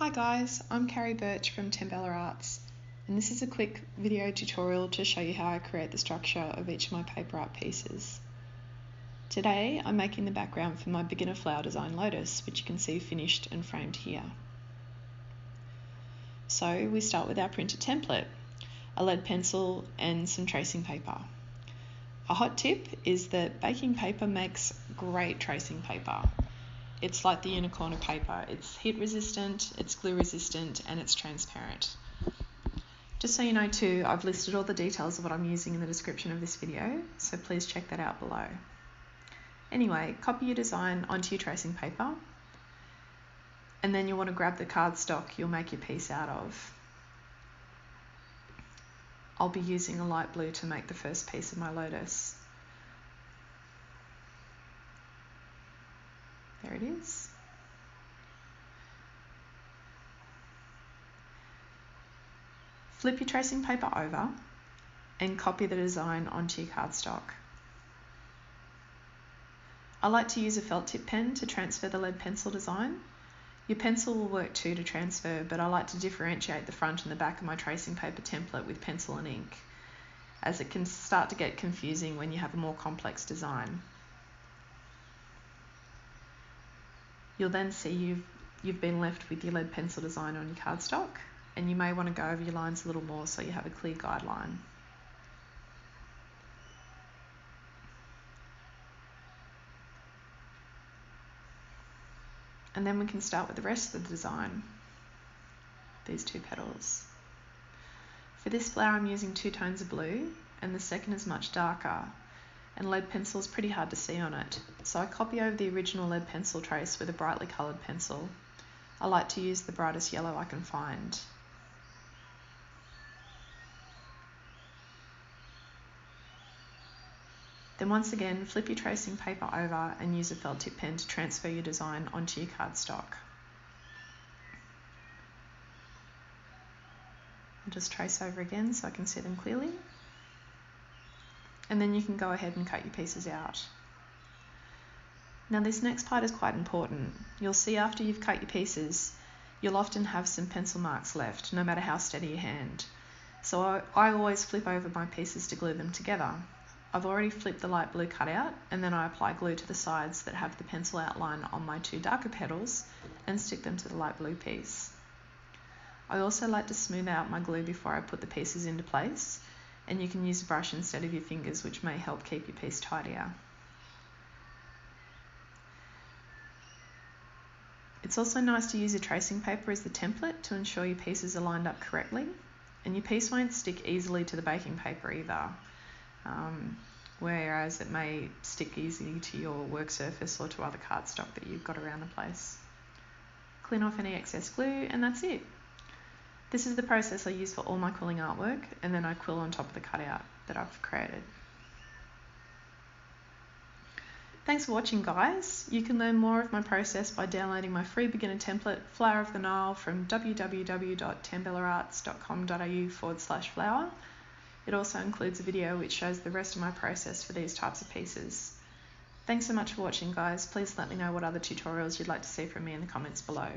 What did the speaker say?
Hi guys, I'm Carrie from Tambella Arts, and this is a quick video tutorial to show you how I create the structure of each of my paper art pieces. Today I'm making the background for my beginner flower design Lotus, which you can see finished and framed here. So we start with our printer template, a lead pencil and some tracing paper. A hot tip is that baking paper makes great tracing paper. It's like the unicorn of paper. It's heat resistant, it's glue resistant, and it's transparent. Just so you know too, I've listed all the details of what I'm using in the description of this video, so please check that out below. Anyway, copy your design onto your tracing paper, and then you'll want to grab the cardstock you'll make your piece out of. I'll be using a light blue to make the first piece of my Lotus. There it is. Flip your tracing paper over and copy the design onto your cardstock. I like to use a felt tip pen to transfer the lead pencil design. Your pencil will work too to transfer, but I like to differentiate the front and the back of my tracing paper template with pencil and ink, as it can start to get confusing when you have a more complex design. You'll then see you've been left with your lead pencil design on your cardstock, and you may want to go over your lines a little more so you have a clear guideline. And then we can start with the rest of the design, these two petals. For this flower I'm using 2 tones of blue, and the second is much darker, and lead pencil is pretty hard to see on it, so I copy over the original lead pencil trace with a brightly coloured pencil. I like to use the brightest yellow I can find. Then once again, flip your tracing paper over and use a felt tip pen to transfer your design onto your cardstock. I'll just trace over again so I can see them clearly. And then you can go ahead and cut your pieces out. Now this next part is quite important. You'll see after you've cut your pieces, you'll often have some pencil marks left, no matter how steady your hand. So I always flip over my pieces to glue them together. I've already flipped the light blue cutout, and then I apply glue to the sides that have the pencil outline on my 2 darker petals and stick them to the light blue piece. I also like to smooth out my glue before I put the pieces into place, and you can use a brush instead of your fingers, which may help keep your piece tidier. It's also nice to use your tracing paper as the template to ensure your pieces are lined up correctly, and your piece won't stick easily to the baking paper either. Whereas it may stick easily to your work surface or to other cardstock that you've got around the place. Clean off any excess glue, and that's it. This is the process I use for all my quilling artwork, and then I quill on top of the cutout that I've created. Thanks for watching, guys. You can learn more of my process by downloading my free beginner template, Flower of the Nile, from www.tambellaarts.com.au/flower. It also includes a video which shows the rest of my process for these types of pieces. Thanks so much for watching, guys. Please let me know what other tutorials you'd like to see from me in the comments below.